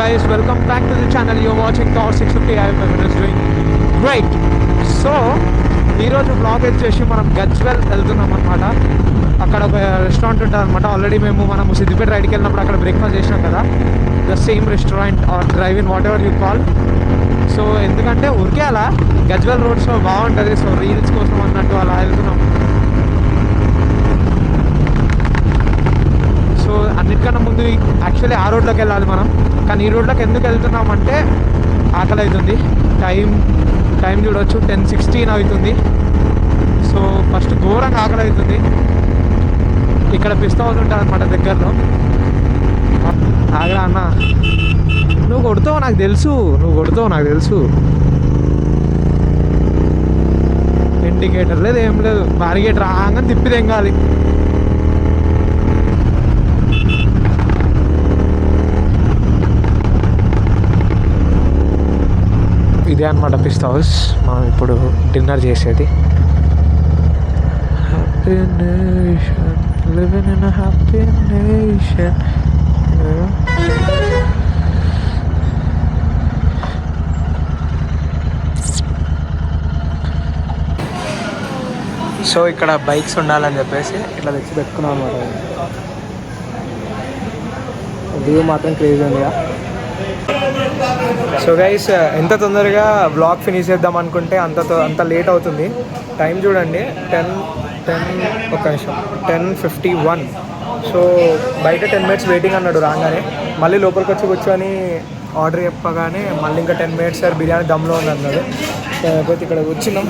guys, welcome back to the channel. You're watching Thor 650. Everyone is doing great. So ఈరోజు blog వచ్చేసి మనం గజ్వెల్ వెళ్తున్నాం అనమాట. అక్కడ ఒక రెస్టారెంట్ ఉంటుంది అనమాట. ఆల్రెడీ మనము సిద్దిపేట రైడ్కి వెళ్ళినప్పుడు అక్కడ బ్రేక్ఫాస్ట్ చేసినాం కదా. The same restaurant or drive in what ever you call. So ఎందుకంటే ఊరికే అలా గజ్వెల్ రోడ్స్లో బాగుంటుంది. సో రీల్స్ కోసం అన్నట్టు అలా వెళ్తున్నాం. సో అన్నిటికన్నా ముందు యాక్చువల్లీ ఆ రోడ్లోకి వెళ్ళాలి మనం. కానీ ఈ రోడ్లోకి ఎందుకు వెళ్తున్నామంటే ఆకలి అవుతుంది. టైం చూడవచ్చు 10:16 అవుతుంది. సో ఫస్ట్ ఘోరంగా ఆకలి అవుతుంది. ఇక్కడ పిస్తా హౌస్ ఉంటుంది అనమాట దగ్గరలో. ఆగరా అన్న, నువ్వు కొడతావు నాకు తెలుసు. ఇండికేటర్ లేదు, ఏం లేదు. బారిగేట్ రాగానే తిప్పి తెంగాలి. ఇదే అనమాట పిస్తా హౌస్. మనం ఇప్పుడు డిన్నర్ చేసేది. Happy nation, living in happy nation. So ఇక్కడ బైక్స్ ఉండాలని చెప్పేసి ఇట్లా తెచ్చి పెట్టుకున్నాం అనమాట. వ్యూ మాత్రం క్రేజీ ఉందిగా. సో గైస్, ఎంత తొందరగా బ్లాగ్ ఫినిష్ చేద్దాం అనుకుంటే అంత లేట్ అవుతుంది. టైం చూడండి 10:51. సో బయట 10 minutes వెయిటింగ్ అన్నాడు రాగానే. మళ్ళీ లోపలికి వచ్చి కూర్చొని ఆర్డర్ చెప్పగానే మళ్ళీ ఇంకా 10 minutes సార్ బిర్యానీ దమ్లో ఉంది అన్నాడు. లేకపోతే ఇక్కడ వచ్చినాం,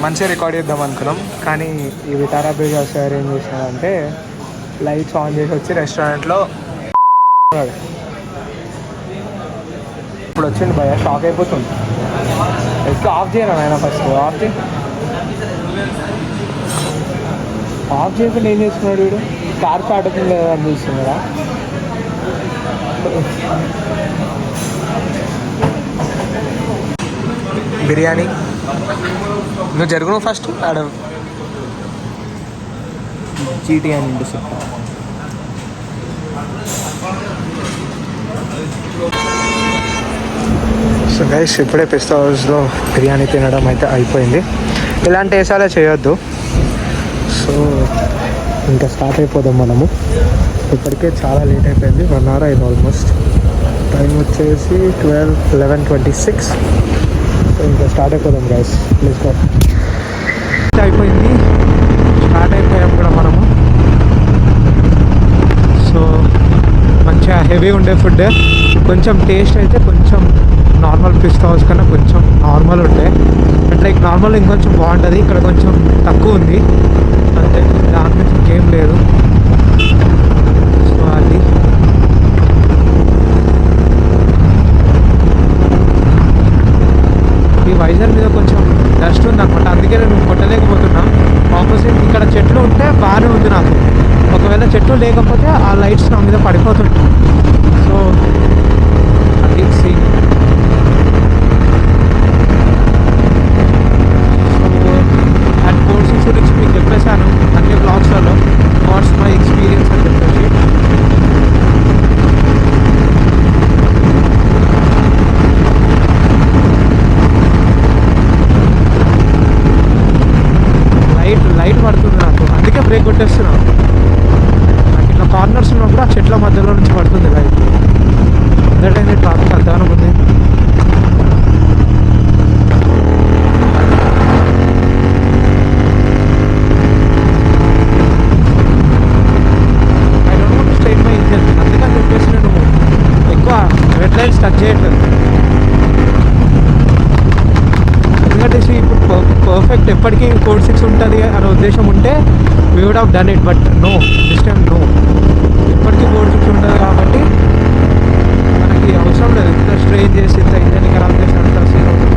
మంచిగా రికార్డ్ చేద్దాం అనుకున్నాం. కానీ ఈ విటారా బ్రిజా సార్ ఏం చేసినారంటే లైట్స్ ఆన్ చేసి వచ్చి రెస్టారెంట్లో ఇప్పుడు వచ్చింది భయ, షాక్ అయిపోతుంది. ఎట్లా ఆఫ్ చేయరా ఆయన? ఫస్ట్ ఆఫ్ చేయకుండా ఏం చేస్తున్నాడు వీడు? కార్ స్టార్ట్ అవుతుంది లేదా అని చూస్తున్నాడా? బిర్యానీ నువ్వు జరుగును ఫస్ట్ ఆడ జీటీ అని ఉంటుంది. సో గైస్, ఇప్పుడే పిస్తా హౌస్లో బిర్యానీ తినడం అయితే అయిపోయింది. ఇలాంటి వేసాలే చేయొద్దు. సో ఇంకా స్టార్ట్ అయిపోదాం మనము. ఇప్పటికే చాలా లేట్ అయిపోయింది, 1 hour అయింది ఆల్మోస్ట్. టైం వచ్చేసి 11:26. సో ఇంకా స్టార్ట్ అయిపోదాం గైస్, ప్లీజ్ గో. అయిపోయింది, స్టార్ట్ అయిపోయాం కూడా మనము. సో మంచిగా హెవీ ఉండే ఫుడ్. కొంచెం టేస్ట్ అయితే కొంచెం నార్మల్ పిస్తా హౌస్ కన్నా కొంచెం నార్మల్ ఉండే. అంటే లైక్ నార్మల్ ఇంకొంచెం బాగుంటుంది. ఇక్కడ కొంచెం తక్కువ ఉంది అంటే దాని నుంచి ఇంకేం లేదు. సో అది ఈ వైజర్ మీద కొంచెం డస్ట్ ఉంది అనమాట. అందుకే నేను కొట్టలేకపోతున్నా. ఆపోజిట్ ఇక్కడ చెట్లు ఉంటే బాగానే ఉంది నాకు. ఒకవేళ చెట్లు లేకపోతే ఆ లైట్స్ నా మీద పడిపోతుంటాయి. సో అది సీన్. అండ్ కోర్సెస్ గురించి మీకు చెప్పేశాను అన్ని బ్లాగ్స్లలో. వాట్స్ మై ఎక్స్పీరియన్స్ అని చెప్పేసి. లైట్ పడుతుంది నాకు, అందుకే బ్రేక్ కొట్టేస్తున్నాను. నాకు ఇట్లా కార్నర్స్ ఉన్నప్పుడు ఆ చెట్ల మధ్యలో నుంచి పడుతుంది లైట్. అందటైంది ట్రాఫిక్ అంతగానో ఉంది. I don't want to straight my engine. అందుకని చెప్పేసి నేను ఎక్కువ రెడ్ లైన్స్ టచ్ చేయట్లేదు. ఎందుకంటే ఇప్పుడు పర్ఫెక్ట్ ఎప్పటికీ కోడ్ 6 ఉంటుంది అనే ఉద్దేశం ఉంటే we would have done it. But no, this time no. ఎప్పటికీ కోడ్ 6 ఉంటుంది కాబట్టి మనకి అవసరం లేదు ఇంత స్ట్రెయిన్ చేసి ఇంత ఇంజన్ ఖరాబ్ చేసి అంత సీన్ అవుతుంది.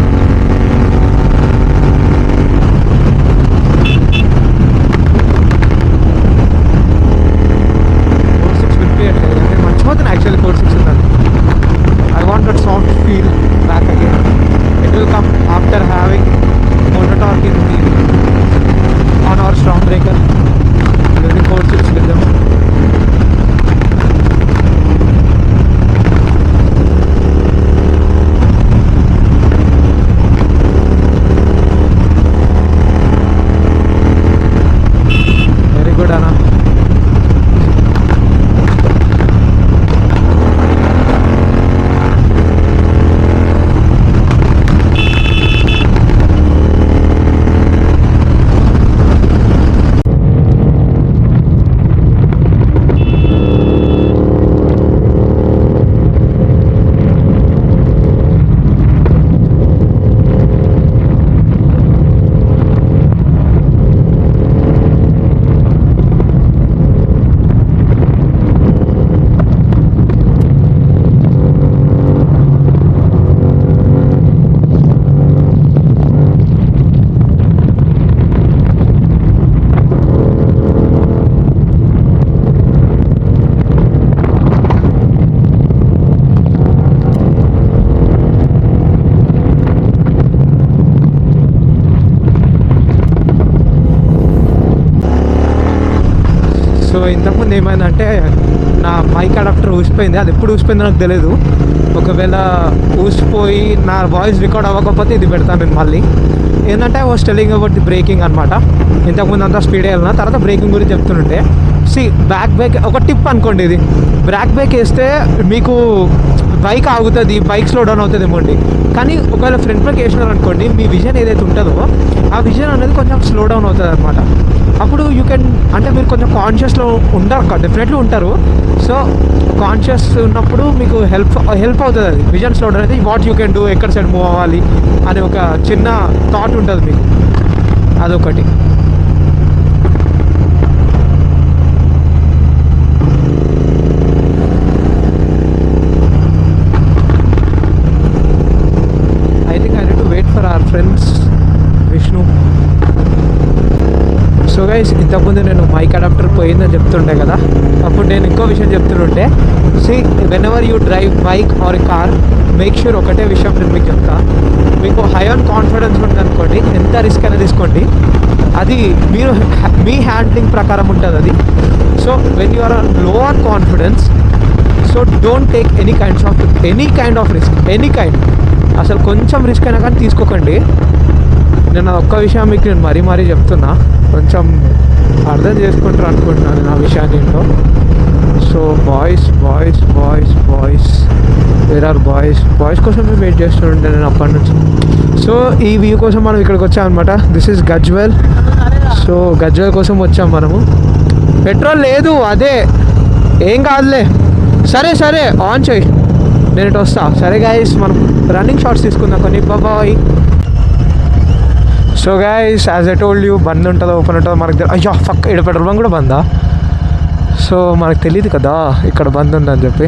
కోడ్ 6 వినిపించట్లేదు. నేను మర్చిపోతున్నాను యాక్చువల్లీ కోడ్ 6 ఉందని. I want that soft feel back again. It will come after having motor torque in the on our storm breaker using code 6 rhythm. ఇంతకుముందు ఏమైందంటే నా మైక్ అడాప్టర్ ఊసిపోయింది. అది ఎప్పుడు ఊసిపోయిందో నాకు తెలియదు. ఒకవేళ ఊసిపోయి నా వాయిస్ రికార్డ్ అవ్వకపోతే ఇది పెడతాను నేను మళ్ళీ. ఏంటంటే was telling about the breaking అనమాట. ఇంతకుముందు అంతా స్పీడ్ వెళ్ళిన తర్వాత బ్రేకింగ్ గురించి చెప్తుంటే, బ్యాక్ బ్రేక్ ఒక టిప్ అనుకోండి. ఇది బ్యాక్ బ్రేక్ వేస్తే మీకు బైక్ ఆగుతుంది, బైక్ స్లో డౌన్ అవుతుంది ఏమోండి. కానీ ఒకవేళ ఫ్రంట్ బ్రేక్ వేసినారు అనుకోండి, మీ విజన్ ఏదైతే ఉంటుందో ఆ విజన్ అనేది కొంచెం స్లో డౌన్ అవుతుంది అనమాట. అప్పుడు యూ కెన్ అంటే మీరు కొంచెం కాన్షియస్లో ఉంటారు, డెఫినెట్లీ ఉంటారు. సో కాన్షియస్ ఉన్నప్పుడు మీకు హెల్ప్ అవుతుంది. అది విజన్ స్లో డౌన్ అయితే వాట్ యూ కెన్ డూ, ఎక్కడ సైడ్ మూవ్ అవ్వాలి అని ఒక చిన్న థాట్ ఉంటుంది మీకు. అదొకటి. For our friends Vishnu. So guys, ఇంతకుముందు నేను మైక్ అడాప్టర్ పోయిందని చెప్తుండే కదా, అప్పుడు నేను ఇంకో విషయం చెప్తుంటే, when ever you drive bike or car, make sure ఒకటే విషయం నేను మీకు చెప్తా. మీకు హై ఆన్ కాన్ఫిడెన్స్ ఉంది అనుకోండి, ఎంత రిస్క్ అయినా తీసుకోండి, అది మీరు మీ హ్యాండ్లింగ్ ప్రకారం ఉంటుంది అది. సో వెన్ యూ ఆర్ లో on confidence, so don't take any kind of risk, any kind. అసలు కొంచెం రిస్క్ అయినా కానీ తీసుకోకండి. నేను ఒక్క విషయం మీకు నేను మరీ చెప్తున్నా, కొంచెం అర్థం చేసుకుంటారు అనుకుంటున్నాను నా విషయాన్ని ఏంటో. So boys where are boys కోసం మేము వెయిట్ చేస్తుంటే నేను అప్పటి నుంచి. సో ఈ వ్యూ కోసం మనం ఇక్కడికి వచ్చాం అనమాట. This is Gajwel. So Gajwel కోసం వచ్చాం మనము. పెట్రోల్ లేదు, అదే ఏం కాదులే. సరే ఆన్ చేయి, నేను ఇటు వస్తా. సరే గైస్, మనం రన్నింగ్ షాట్స్ తీసుకుందాం కొన్ని. Bye. So guys, as I told you, బంద్ ఉంటుందో ఓపెన్ ఉంటుందో మనకు అయ్యో ఫక్, ఇక్కడ పెట్రోల్ బంక్ కూడా బందా. సో మనకు తెలియదు కదా ఇక్కడ బంద్ ఉందని చెప్పి.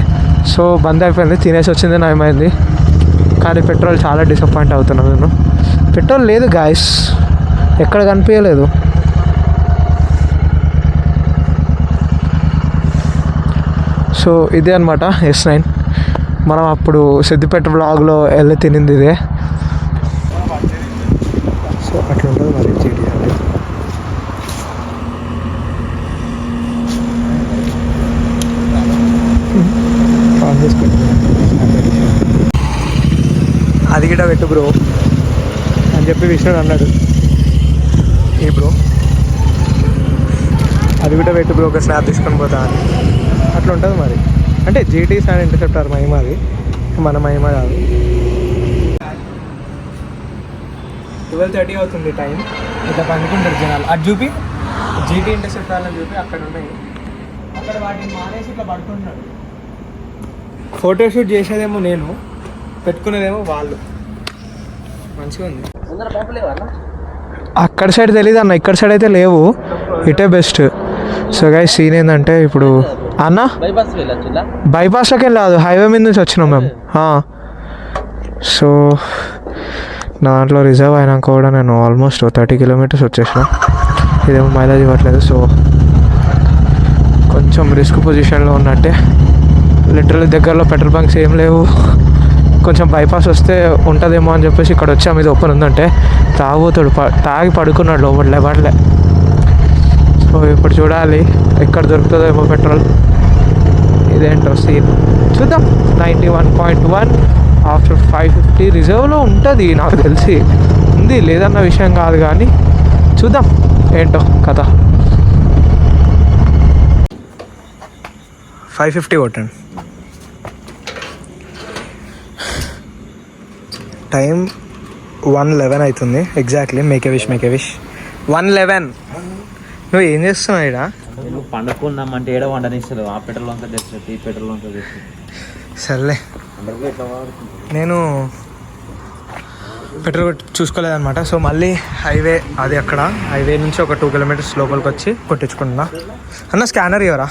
సో బంద్ అయిపోయింది, తినేసి వచ్చింది నయమైంది. కానీ పెట్రోల్ చాలా డిసప్పాయింట్ అవుతున్నాను నేను. పెట్రోల్ లేదు గైస్, ఎక్కడ కనిపించలేదు. సో ఇదే అనమాట S9. మనం అప్పుడు సిద్దిపేట బ్లాగ్లో వెళ్ళి తినింది ఇదే. సో అట్లా ఉంటుంది మరి జీటీ అనేది. అది గిట పెట్టు బ్రో అని చెప్పి విష్ణుడు అన్నాడు. ఏ బ్రో అది కూడా పెట్టు బ్రో, ఒక స్నాప్ తీసుకొని పోతా అని. అట్లా ఉంటుంది మరి. అంటే జీటీ అండ్ ఇంటర్సెప్టర్ మహిమది, మన మహిమ కాదు. 12:30 అవుతుంది టైం. ఇట్లా పండుకుంటారు జనాలు. అది చూపి జీటీ ఇంటర్సెప్టర్ అని చూపి అక్కడ ఉన్నాయి. అక్కడ వాటిని మానేసి ఇట్లా పడుకుంటున్నాడు. ఫోటోషూట్ చేసేదేమో నేను, పెట్టుకునేదేమో వాళ్ళు. మంచిగా ఉంది. అక్కడ సైడ్ తెలీదు అన్న, ఇక్కడ సైడ్ అయితే లేవు, ఇటే బెస్ట్. సో గైస్, సీన్ ఏంటంటే ఇప్పుడు అన్న బైపాస్లోకి వెళ్ళదు, హైవే మీద నుంచి వచ్చినాం మేము. సో నా దాంట్లో రిజర్వ్ అయినాక కూడా నేను ఆల్మోస్ట్ 30 కిలోమీటర్స్ వచ్చేసిన. ఇదేమో మైలేజ్ ఇవ్వట్లేదు. సో కొంచెం రిస్క్ పొజిషన్లో ఉన్నట్టే. లిటరల్లీ దగ్గరలో పెట్రోల్ బంక్స్ ఏం లేవు. కొంచెం బైపాస్ వస్తే ఉంటుందేమో అని చెప్పేసి ఇక్కడ వచ్చాం. ఇది ఓపెన్ ఉందంటే తాగుతాడు, తాగి పడుకున్నాడు లోపల, లేవట్లే. సో ఇప్పుడు చూడాలి ఎక్కడ దొరుకుతుందో ఏమో పెట్రోల్. ఇదేంటో సీన్ చూద్దాం. 91.1 ఆఫ్టర్ 550 రిజర్వ్లో ఉంటుంది నాకు తెలిసి. ఉంది లేదన్న విషయం కాదు, కానీ చూద్దాం ఏంటో కథ. 550 కొట్టండి. టైం 1:11 అవుతుంది ఎగ్జాక్ట్లీ. మేకే విష్ 1:11. నువ్వు ఏం చేస్తున్నావు ఇక్కడ? నువ్వు పండుకున్నామంటే ఏడో వండనిస్తారు. ఆ పెట్రోల్ అంతా తెచ్చి ఈ పెట్రోల్ అంతా తెచ్చి. సర్లే, నేను పెట్రోల్ చూసుకోలేదన్నమాట. సో మళ్ళీ హైవే, అది అక్కడ హైవే నుంచి ఒక 2 కిలోమీటర్స్ లోపలికి వచ్చి కొట్టించుకుంటున్నా. అన్న స్కానర్ ఇవ్వరా?